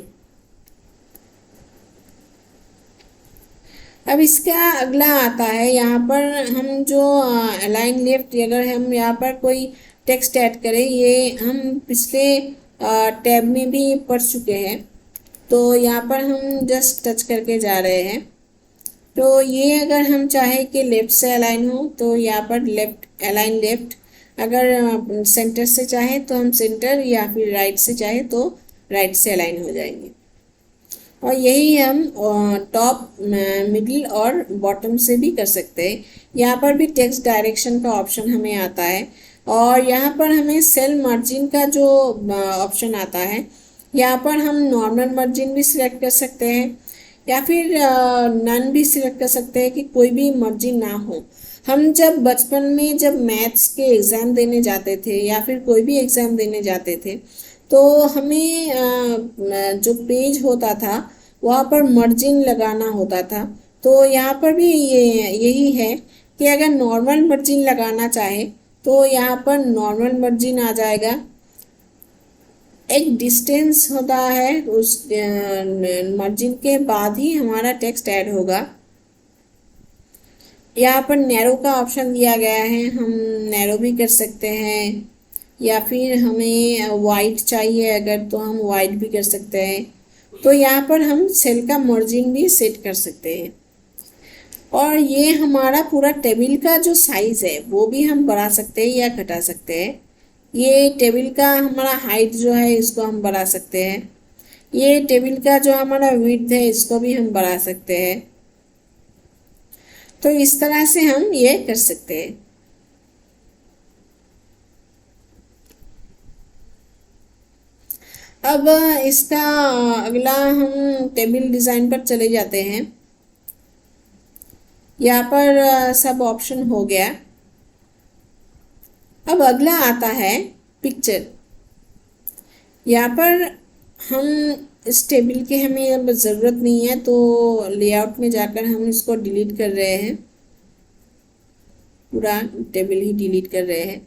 अब इसका अगला आता है, यहाँ पर हम जो अलाइन लेफ्ट, अगर हम यहाँ पर कोई टेक्स्ट ऐड करें, ये हम पिछले टैब में भी पढ़ चुके हैं, तो यहाँ पर हम जस्ट टच करके जा रहे हैं। तो ये अगर हम चाहे कि लेफ्ट से अलाइन हो तो यहाँ पर लेफ्ट अलाइन लेफ्ट, अगर सेंटर से चाहे तो हम सेंटर, या फिर राइट से चाहे तो राइट से अलाइन हो जाएंगे। और यही हम टॉप, मिडिल और बॉटम से भी कर सकते हैं। यहाँ पर भी टेक्स्ट डायरेक्शन का ऑप्शन हमें आता है, और यहाँ पर हमें सेल मार्जिन का जो ऑप्शन आता है, यहाँ पर हम नॉर्मल मार्जिन भी सिलेक्ट कर सकते हैं या फिर नन भी सिलेक्ट कर सकते हैं कि कोई भी मार्जिन ना हो। हम जब बचपन में जब मैथ्स के एग्ज़ाम देने जाते थे या फिर कोई भी एग्ज़ाम देने जाते थे तो हमें जो पेज होता था वहाँ पर मार्जिन लगाना होता था। तो यहाँ पर भी यही है कि अगर नॉर्मल मार्जिन लगाना चाहे तो यहाँ पर नॉर्मल मार्जिन आ जाएगा। एक डिस्टेंस होता है, उस मार्जिन के बाद ही हमारा टेक्स्ट ऐड होगा। यहाँ पर नैरो का ऑप्शन दिया गया है, हम नैरो भी कर सकते हैं, या फिर हमें वाइट चाहिए अगर तो हम वाइट भी कर सकते हैं। तो यहाँ पर हम सेल का मार्जिन भी सेट कर सकते हैं। और ये हमारा पूरा टेबल का जो साइज़ है वो भी हम बढ़ा सकते हैं या घटा सकते हैं। ये टेबल का हमारा हाइट जो है इसको हम बढ़ा सकते हैं। ये टेबल का जो हमारा विड्थ है इसको भी हम बढ़ा सकते हैं। तो इस तरह से हम ये कर सकते हैं। अब इसका अगला हम टेबल डिज़ाइन पर चले जाते हैं। यहाँ पर सब ऑप्शन हो गया। अब अगला आता है पिक्चर। यहाँ पर हम इस टेबल की हमें अब ज़रूरत नहीं है तो लेआउट में जाकर हम इसको डिलीट कर रहे हैं, पूरा टेबल ही डिलीट कर रहे हैं।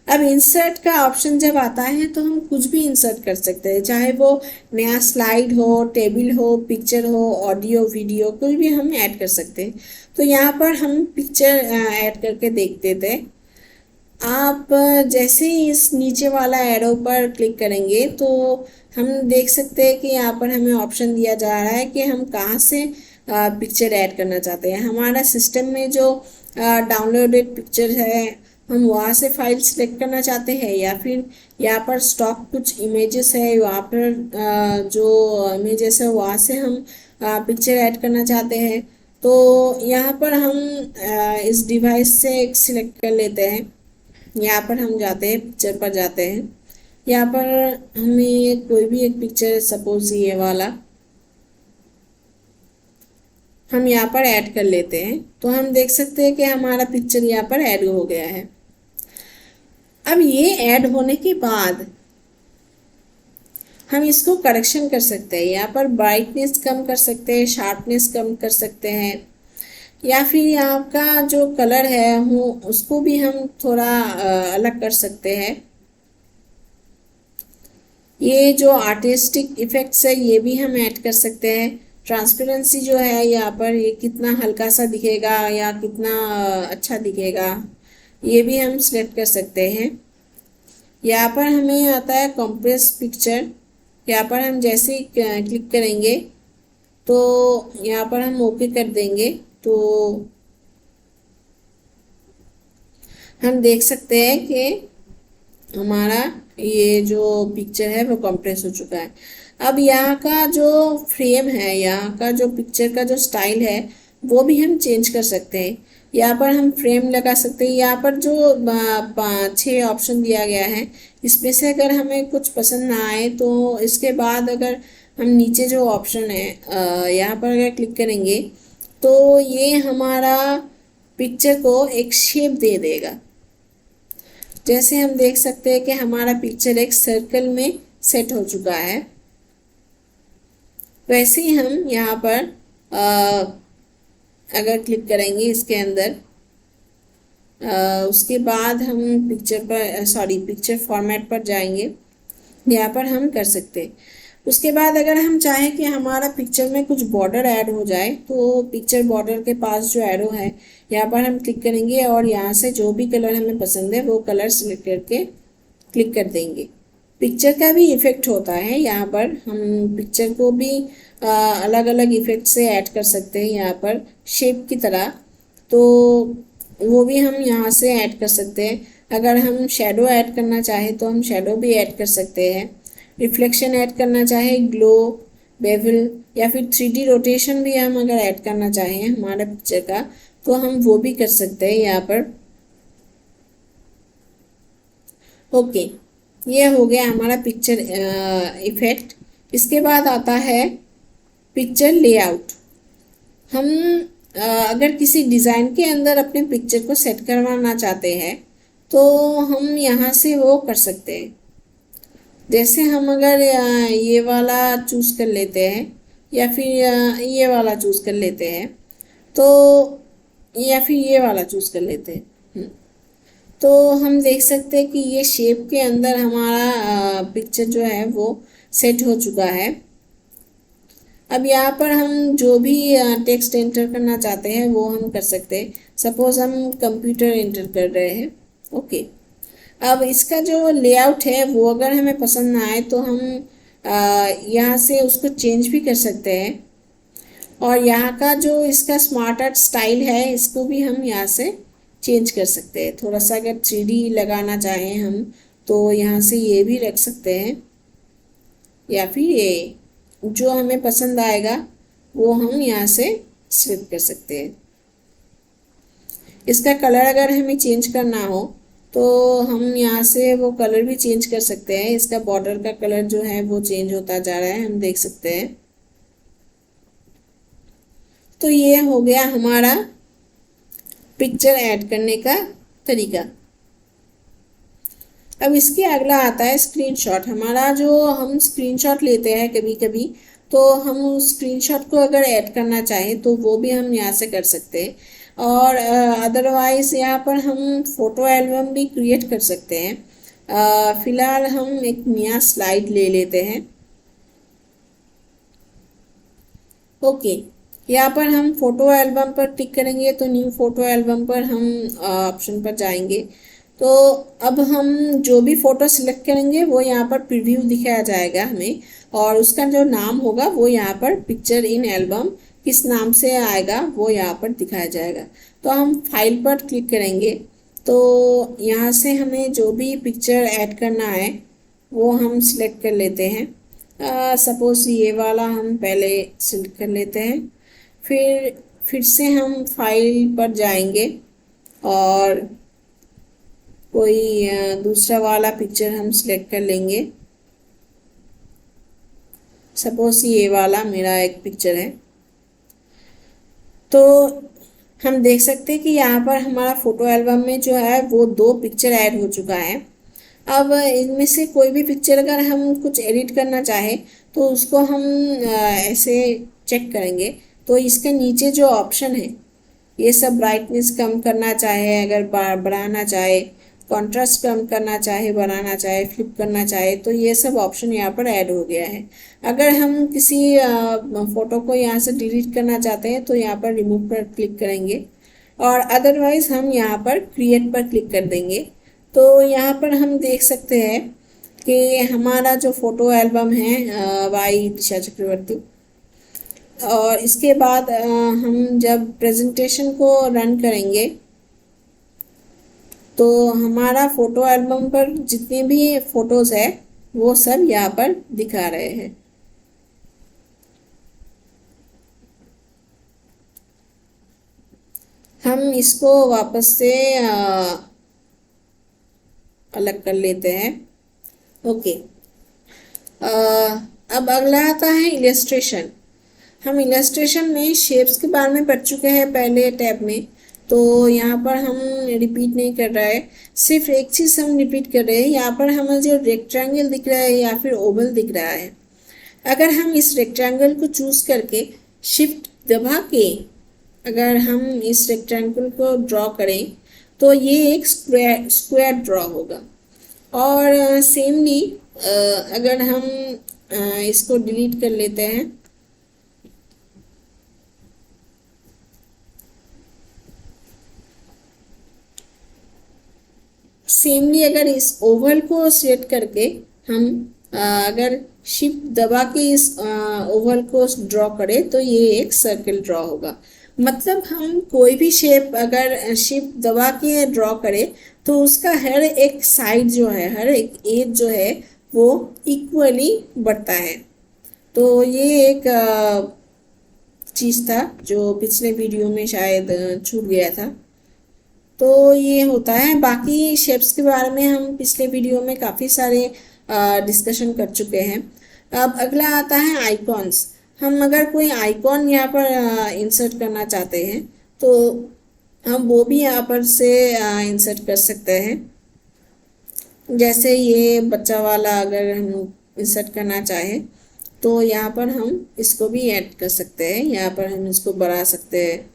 अब इंसर्ट का ऑप्शन जब आता है तो हम कुछ भी इंसर्ट कर सकते हैं, चाहे वो नया स्लाइड हो, टेबल हो, पिक्चर हो, ऑडियो, वीडियो, कुछ भी हम ऐड कर सकते हैं। तो यहाँ पर हम पिक्चर ऐड करके देखते थे। आप जैसे ही इस नीचे वाला एरो पर क्लिक करेंगे तो हम देख सकते हैं कि यहाँ पर हमें ऑप्शन दिया जा रहा है कि हम कहाँ से पिक्चर ऐड करना चाहते हैं। हमारा सिस्टम में जो डाउनलोडेड पिक्चर है हम वहाँ से फाइल सिलेक्ट करना चाहते हैं, या फिर यहाँ पर स्टॉक कुछ इमेजेस है, वहाँ पर जो इमेजेस है वहाँ से हम पिक्चर ऐड करना चाहते हैं। तो यहाँ पर हम इस डिवाइस से एक सिलेक्ट कर लेते हैं। यहाँ पर हम जाते हैं, पिक्चर पर जाते हैं। यहाँ पर हमें कोई भी एक पिक्चर, सपोज ये वाला, हम यहाँ पर ऐड कर लेते हैं। तो हम देख सकते हैं कि हमारा पिक्चर यहाँ पर ऐड हो गया है। अब ये ऐड होने के बाद हम इसको करेक्शन कर सकते हैं। यहाँ पर ब्राइटनेस कम कर सकते हैं, शार्पनेस कम कर सकते हैं, या फिर यहाँ का जो कलर है वो उसको भी हम थोड़ा अलग कर सकते हैं। ये जो आर्टिस्टिक इफेक्ट्स है ये भी हम ऐड कर सकते हैं। ट्रांसपेरेंसी जो है यहाँ पर, ये कितना हल्का सा दिखेगा या कितना अच्छा दिखेगा, ये भी हम सिलेक्ट कर सकते हैं। यहाँ पर हमें आता है कंप्रेस पिक्चर। यहाँ पर हम जैसे ही क्लिक करेंगे तो यहाँ पर हम ओके कर देंगे तो हम देख सकते हैं कि हमारा ये जो पिक्चर है वो कंप्रेस हो चुका है। अब यहाँ का जो फ्रेम है, यहाँ का जो पिक्चर का जो स्टाइल है वो भी हम चेंज कर सकते हैं। यहाँ पर हम फ्रेम लगा सकते हैं। यहाँ पर जो 6 ऑप्शन दिया गया है, इसमें से अगर हमें कुछ पसंद ना आए तो इसके बाद अगर हम नीचे जो ऑप्शन है यहाँ पर अगर क्लिक करेंगे तो ये हमारा पिक्चर को एक शेप दे देगा। जैसे हम देख सकते हैं कि हमारा पिक्चर एक सर्कल में सेट हो चुका है। वैसे ही हम यहाँ पर अगर क्लिक करेंगे इसके अंदर, उसके बाद हम पिक्चर फॉर्मेट पर जाएंगे। यहाँ पर हम कर सकते हैं। उसके बाद अगर हम चाहें कि हमारा पिक्चर में कुछ बॉर्डर ऐड हो जाए तो पिक्चर बॉर्डर के पास जो एरो है यहाँ पर हम क्लिक करेंगे और यहाँ से जो भी कलर हमें पसंद है वो कलर सिलेक्ट करके क्लिक कर देंगे। पिक्चर का भी इफ़ेक्ट होता है, यहाँ पर हम पिक्चर को भी अलग अलग इफ़ेक्ट से ऐड कर सकते हैं। यहाँ पर शेप की तरह, तो वो भी हम यहाँ से ऐड कर सकते हैं। अगर हम शेडो ऐड करना चाहें तो हम शेडो भी ऐड कर सकते हैं। रिफ्लेक्शन ऐड करना चाहें, ग्लो, बेवल या फिर 3D रोटेशन भी हम अगर ऐड करना चाहें हमारा पिक्चर का तो हम वो भी कर सकते हैं यहाँ पर। ओके, ये हो गया हमारा पिक्चर इफेक्ट। इसके बाद आता है पिक्चर लेआउट। हम अगर किसी डिज़ाइन के अंदर अपने पिक्चर को सेट करवाना चाहते हैं तो हम यहाँ से वो कर सकते हैं। जैसे हम अगर ये वाला चूज़ कर लेते हैं या फिर ये वाला चूज़ कर लेते हैं तो, या फिर ये वाला चूज़ कर लेते हैं, तो हम देख सकते हैं कि ये शेप के अंदर हमारा पिक्चर जो है वो सेट हो चुका है। अब यहाँ पर हम जो भी टेक्स्ट एंटर करना चाहते हैं वो हम कर सकते हैं। सपोज हम कंप्यूटर एंटर कर रहे हैं। ओके, अब इसका जो लेआउट है वो अगर हमें पसंद ना आए तो हम यहाँ से उसको चेंज भी कर सकते हैं। और यहाँ का जो इसका स्मार्ट आर्ट स्टाइल है इसको भी हम यहाँ से चेंज कर सकते हैं। थोड़ा सा अगर 3D लगाना चाहें हम तो यहाँ से ये भी रख सकते हैं, या फिर ये जो हमें पसंद आएगा वो हम यहाँ से सिलेक्ट कर सकते हैं। इसका कलर अगर हमें चेंज करना हो तो हम यहाँ से वो कलर भी चेंज कर सकते हैं। इसका बॉर्डर का कलर जो है वो चेंज होता जा रहा है, हम देख सकते हैं। तो ये हो गया हमारा पिक्चर ऐड करने का तरीका। अब इसके अगला आता है स्क्रीनशॉट। हमारा जो हम स्क्रीनशॉट लेते हैं कभी कभी, तो हम उस स्क्रीनशॉट को अगर ऐड करना चाहें तो वो भी हम यहाँ से कर सकते हैं। और अदरवाइज़ यहाँ पर हम फ़ोटो एल्बम भी क्रिएट कर सकते हैं। फ़िलहाल हम एक नया स्लाइड ले लेते हैं। ओके, यहाँ पर हम फ़ोटो एल्बम पर टिक करेंगे तो न्यू फ़ोटो एल्बम पर हम ऑप्शन पर जाएंगे। तो अब हम जो भी फ़ोटो सिलेक्ट करेंगे वो यहाँ पर प्रीव्यू दिखाया जाएगा हमें, और उसका जो नाम होगा वो यहाँ पर पिक्चर इन एल्बम किस नाम से आएगा वो यहाँ पर दिखाया जाएगा। तो हम फाइल पर क्लिक करेंगे तो यहाँ से हमें जो भी पिक्चर ऐड करना है वो हम सिलेक्ट कर लेते हैं। सपोज ये वाला हम पहले सिलेक्ट कर लेते हैं। फिर से हम फाइल पर जाएंगे और कोई दूसरा वाला पिक्चर हम सिलेक्ट कर लेंगे। सपोज ये वाला मेरा एक पिक्चर है। तो हम देख सकते हैं कि यहाँ पर हमारा फ़ोटो एल्बम में जो है वो 2 पिक्चर ऐड हो चुका है। अब इनमें से कोई भी पिक्चर अगर हम कुछ एडिट करना चाहें तो उसको हम ऐसे चेक करेंगे तो इसके नीचे जो ऑप्शन है ये सब ब्राइटनेस कम करना चाहे, अगर बढ़ाना चाहे, कॉन्ट्रास्ट कम करना चाहे, बढ़ाना चाहे, फ्लिप करना चाहे, तो ये सब ऑप्शन यहाँ पर ऐड हो गया है। अगर हम किसी फ़ोटो को यहाँ से डिलीट करना चाहते हैं तो यहाँ पर रिमूव पर क्लिक करेंगे, और अदरवाइज़ हम यहाँ पर क्रिएट पर क्लिक कर देंगे। तो यहाँ पर हम देख सकते हैं कि हमारा जो फ़ोटो एल्बम है बाई दिशा चक्रवर्ती, और इसके बाद हम जब प्रेजेंटेशन को रन करेंगे तो हमारा फोटो एल्बम पर जितने भी फोटोज है वो सब यहाँ पर दिखा रहे हैं। हम इसको वापस से अलग कर लेते हैं। ओके, अब अगला आता है इलस्ट्रेशन। हम इलस्ट्रेशन में शेप्स के बारे में पढ़ चुके हैं पहले टैब में, तो यहाँ पर हम रिपीट नहीं कर रहा है, सिर्फ एक चीज़ हम रिपीट कर रहे हैं। यहाँ पर हमें जो रेक्टेंगल दिख रहा है या फिर ओवल दिख रहा है, अगर हम इस रेक्टेंगल को चूज करके शिफ्ट दबा के अगर हम इस रेक्टेंगल को ड्रॉ करें तो ये एक स्क्वायर ड्रॉ होगा। और सेमली अगर हम इसको डिलीट कर लेते हैं, सेमली अगर इस ओवल को सेट करके हम अगर शिफ्ट दबा के इस ओवल को ड्रॉ करें तो ये एक सर्कल ड्रॉ होगा। मतलब हम कोई भी शेप अगर शिफ्ट दबा के ड्रॉ करें तो उसका हर एक साइड जो है, हर एक एज जो है वो इक्वली बढ़ता है। तो ये एक चीज़ था जो पिछले वीडियो में शायद छूट गया था। तो ये होता है। बाकी शेप्स के बारे में हम पिछले वीडियो में काफ़ी सारे डिस्कशन कर चुके हैं। अब अगला आता है आइकॉन्स। हम अगर कोई आइकॉन यहाँ पर इंसर्ट करना चाहते हैं तो हम वो भी यहाँ पर से इंसर्ट कर सकते हैं। जैसे ये बच्चा वाला अगर हम इंसर्ट करना चाहें तो यहाँ पर हम इसको भी ऐड कर सकते हैं। यहाँ पर हम इसको बढ़ा सकते हैं,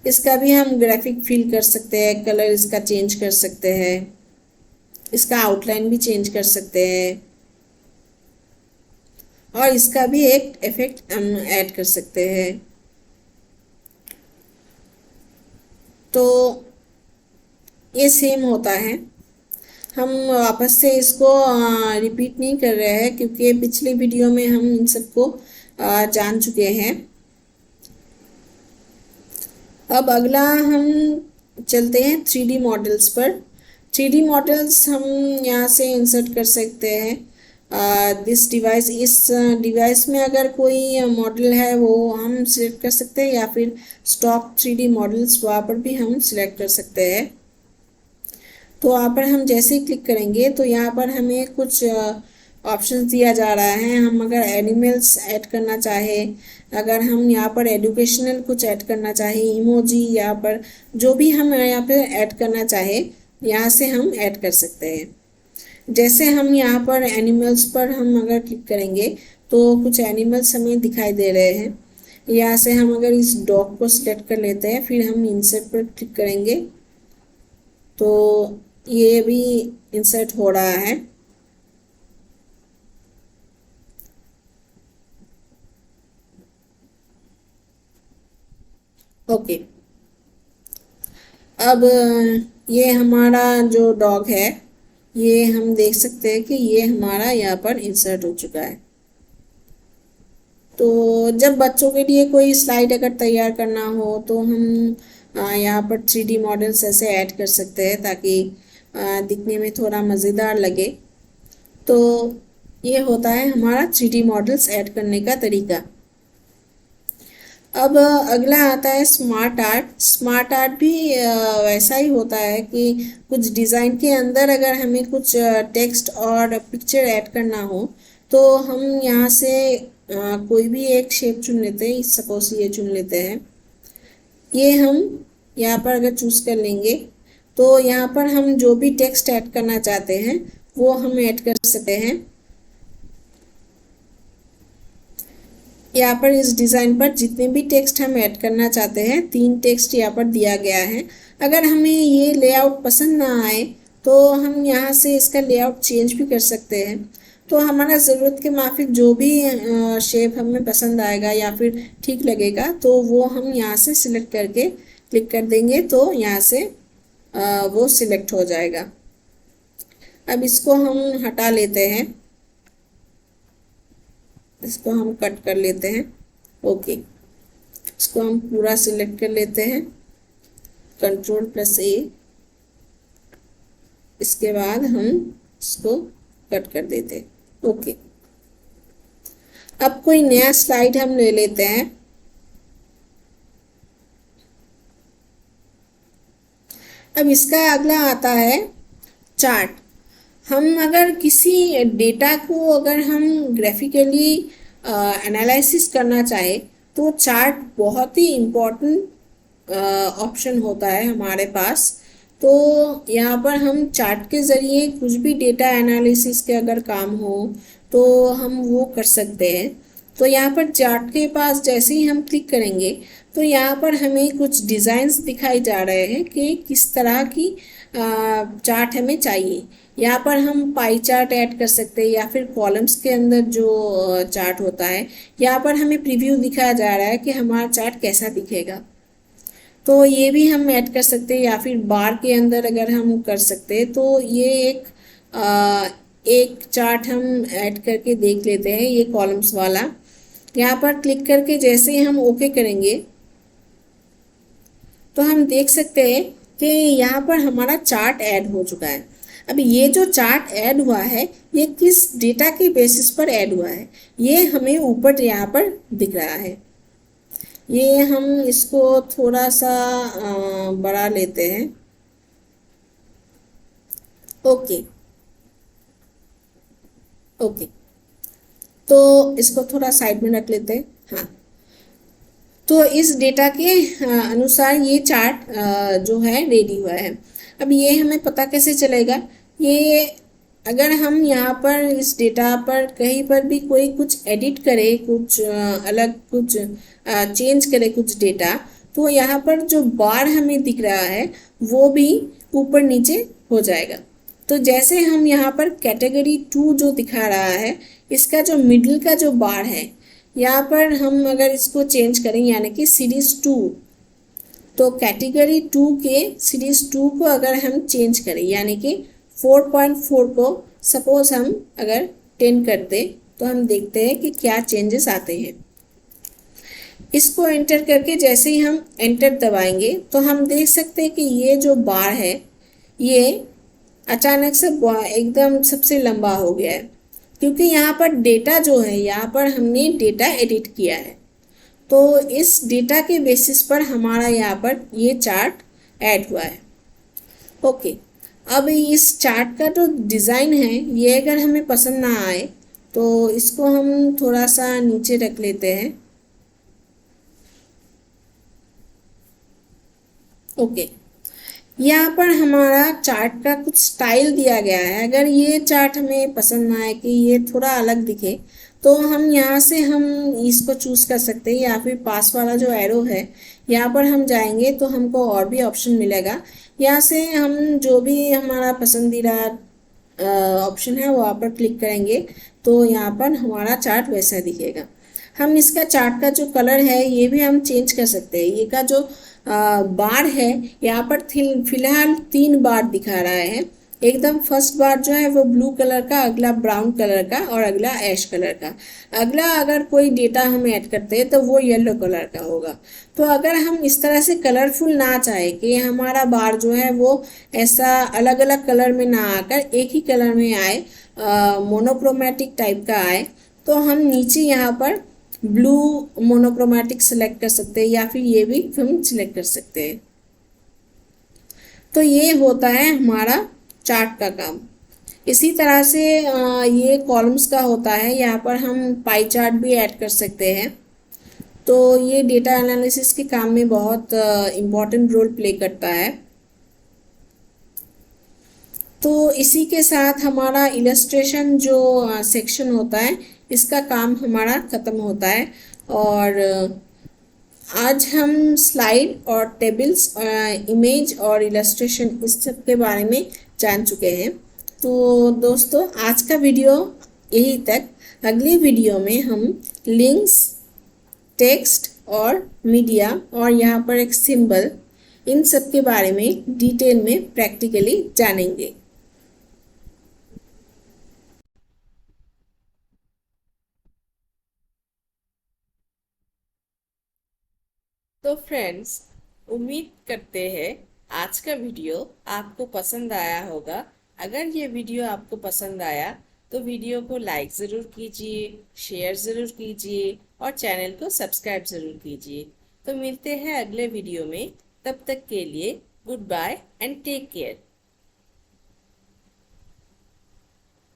इसका भी हम ग्राफिक फिल कर सकते हैं, कलर इसका चेंज कर सकते हैं, इसका आउटलाइन भी चेंज कर सकते हैं और इसका भी एक इफेक्ट हम ऐड कर सकते हैं। तो ये सेम होता है। हम वापस से इसको रिपीट नहीं कर रहे हैं क्योंकि पिछले वीडियो में हम इन सबको जान चुके हैं। अब अगला हम चलते हैं 3D मॉडल्स पर। 3D मॉडल्स हम यहाँ से इंसर्ट कर सकते हैं। दिस डिवाइस, इस डिवाइस में अगर कोई मॉडल है वो हम सिलेक्ट कर सकते हैं या फिर स्टॉक 3D मॉडल्स वहाँ पर भी हम सिलेक्ट कर सकते हैं। तो वहाँ पर हम जैसे ही क्लिक करेंगे तो यहाँ पर हमें कुछ ऑप्शंस दिया जा रहा है। हम अगर एनिमल्स ऐड करना चाहे, अगर हम यहाँ पर एजुकेशनल कुछ ऐड करना चाहे, इमोजी, यहाँ पर जो भी हम यहाँ पे ऐड करना चाहे यहाँ से हम ऐड कर सकते हैं। जैसे हम यहाँ पर एनिमल्स पर हम अगर क्लिक करेंगे तो कुछ एनिमल्स हमें दिखाई दे रहे हैं। यहाँ से हम अगर इस डॉग को सिलेक्ट कर लेते हैं, फिर हम इंसर्ट पर क्लिक करेंगे तो ये भी इंसर्ट हो रहा है। ओके, अब ये हमारा जो डॉग है ये हम देख सकते हैं कि ये हमारा यहाँ पर इंसर्ट हो चुका है। तो जब बच्चों के लिए कोई स्लाइड अगर तैयार करना हो तो हम यहाँ पर 3D मॉडल्स ऐसे ऐड कर सकते हैं ताकि दिखने में थोड़ा मज़ेदार लगे। तो ये होता है हमारा 3D मॉडल्स ऐड करने का तरीका। अब अगला आता है स्मार्ट आर्ट। स्मार्ट आर्ट भी वैसा ही होता है कि कुछ डिज़ाइन के अंदर अगर हमें कुछ टेक्स्ट और पिक्चर ऐड करना हो तो हम यहाँ से कोई भी एक शेप चुन लेते हैं। सपोज ये चुन लेते हैं। ये हम यहाँ पर अगर चूज़ कर लेंगे तो यहाँ पर हम जो भी टेक्स्ट ऐड करना चाहते हैं वो हम ऐड कर सकते हैं। यहाँ पर इस डिज़ाइन पर जितने भी टेक्स्ट हम ऐड करना चाहते हैं, 3 टेक्स्ट यहाँ पर दिया गया है। अगर हमें ये लेआउट पसंद ना आए तो हम यहाँ से इसका लेआउट चेंज भी कर सकते हैं। तो हमारा ज़रूरत के माफिक जो भी शेप हमें पसंद आएगा या फिर ठीक लगेगा तो वो हम यहाँ से सिलेक्ट करके क्लिक कर देंगे तो यहाँ से वो सिलेक्ट हो जाएगा। अब इसको हम हटा लेते हैं, इसको हम कट कर लेते हैं। ओके, इसको हम पूरा सिलेक्ट कर लेते हैं, Ctrl+A। इसके बाद हम इसको कट कर देते। ओके, अब कोई नया स्लाइड हम ले लेते हैं। अब इसका अगला आता है चार्ट। हम अगर किसी डेटा को अगर हम ग्राफिकली एनालिसिस करना चाहे तो चार्ट बहुत ही इम्पोर्टेंट ऑप्शन होता है हमारे पास। तो यहाँ पर हम चार्ट के ज़रिए कुछ भी डेटा एनालिसिस के अगर काम हो तो हम वो कर सकते हैं। तो यहाँ पर चार्ट के पास जैसे ही हम क्लिक करेंगे तो यहाँ पर हमें कुछ डिज़ाइंस दिखाई जा रहे हैं कि किस तरह की चार्ट हमें चाहिए। यहाँ पर हम पाई चार्ट ऐड कर सकते हैं या फिर कॉलम्स के अंदर जो चार्ट होता है, यहाँ पर हमें प्रीव्यू दिखाया जा रहा है कि हमारा चार्ट कैसा दिखेगा। तो ये भी हम ऐड कर सकते हैं या फिर बार के अंदर अगर हम कर सकते हैं तो ये एक चार्ट हम ऐड करके देख लेते हैं, ये कॉलम्स वाला। यहाँ पर क्लिक करके जैसे ही हम ओके करेंगे तो हम देख सकते हैं कि यहाँ पर हमारा चार्ट ऐड हो चुका है। अब ये जो चार्ट ऐड हुआ है ये किस डेटा के बेसिस पर ऐड हुआ है, ये हमें ऊपर यहाँ पर दिख रहा है। ये हम इसको थोड़ा सा बढ़ा लेते हैं। ओके ओके, तो इसको थोड़ा साइड में रख लेते हैं। हाँ, तो इस डेटा के अनुसार ये चार्ट जो है रेडी हुआ है। अब ये हमें पता कैसे चलेगा, ये अगर हम यहाँ पर इस डेटा पर कहीं पर भी कोई कुछ एडिट करे, कुछ अलग कुछ चेंज करे कुछ डेटा, तो यहाँ पर जो बार हमें दिख रहा है वो भी ऊपर नीचे हो जाएगा। तो जैसे हम यहाँ पर कैटेगरी 2 जो दिखा रहा है, इसका जो मिडिल का जो बार है, यहाँ पर हम अगर इसको चेंज करें यानी कि सीरीज 2, तो कैटेगरी 2 के सीरीज 2 को अगर हम चेंज करें यानी कि 4.4 को सपोज हम अगर 10 कर दे तो हम देखते हैं कि क्या चेंजेस आते हैं। इसको एंटर करके जैसे ही हम एंटर दबाएंगे तो हम देख सकते हैं कि ये जो बार है ये अचानक से एकदम सबसे लंबा हो गया है, क्योंकि यहाँ पर डेटा जो है, यहाँ पर हमने डेटा एडिट किया है। तो इस डेटा के बेसिस पर हमारा यहाँ पर ये चार्ट ऐड हुआ है। ओके, अब इस चार्ट का जो डिज़ाइन है ये अगर हमें पसंद ना आए तो इसको हम थोड़ा सा नीचे रख लेते हैं। ओके, यहाँ पर हमारा चार्ट का कुछ स्टाइल दिया गया है। अगर ये चार्ट हमें पसंद ना आए कि ये थोड़ा अलग दिखे तो हम यहाँ से हम इसको चूज़ कर सकते हैं, या फिर पास वाला जो एरो है यहाँ पर हम जाएंगे तो हमको और भी ऑप्शन मिलेगा। यहाँ से हम जो भी हमारा पसंदीदा ऑप्शन है वहाँ पर क्लिक करेंगे तो यहाँ पर हमारा चार्ट वैसा दिखेगा। हम इसका चार्ट का जो कलर है ये भी हम चेंज कर सकते हैं। ये का जो बार है यहाँ पर फिलहाल 3 बार दिखा रहा है। एकदम फर्स्ट बार जो है वो ब्लू कलर का, अगला ब्राउन कलर का और अगला ऐश कलर का। अगला अगर कोई डेटा हम ऐड करते हैं तो वो येलो कलर का होगा। तो अगर हम इस तरह से कलरफुल ना चाहे कि हमारा बार जो है वो ऐसा अलग अलग कलर में ना आकर एक ही कलर में आए, मोनोक्रोमेटिक टाइप का आए, तो हम नीचे यहाँ पर ब्लू मोनोक्रोमेटिक सेलेक्ट कर सकते हैं या फिर ये भी हम सिलेक्ट कर सकते हैं। तो ये होता है हमारा चार्ट का काम। इसी तरह से ये कॉलम्स का होता है। यहाँ पर हम पाई चार्ट भी ऐड कर सकते हैं। तो ये डेटा एनालिसिस के काम में बहुत इम्पॉर्टेंट रोल प्ले करता है। तो इसी के साथ हमारा इलस्ट्रेशन जो सेक्शन होता है इसका काम हमारा ख़त्म होता है। और आज हम स्लाइड और टेबल्स, इमेज और इलस्ट्रेशन इस सब के बारे में जान चुके हैं। तो दोस्तों आज का वीडियो यही तक। अगली वीडियो में हम लिंक्स, टेक्स्ट और मीडिया और यहाँ पर एक सिंबल, इन सब के बारे में डिटेल में प्रैक्टिकली जानेंगे। तो फ्रेंड्स, उम्मीद करते हैं आज का वीडियो आपको पसंद आया होगा। अगर ये वीडियो आपको पसंद आया तो वीडियो को लाइक ज़रूर कीजिए, शेयर ज़रूर कीजिए और चैनल को सब्सक्राइब ज़रूर कीजिए। तो मिलते हैं अगले वीडियो में, तब तक के लिए good bye and take care.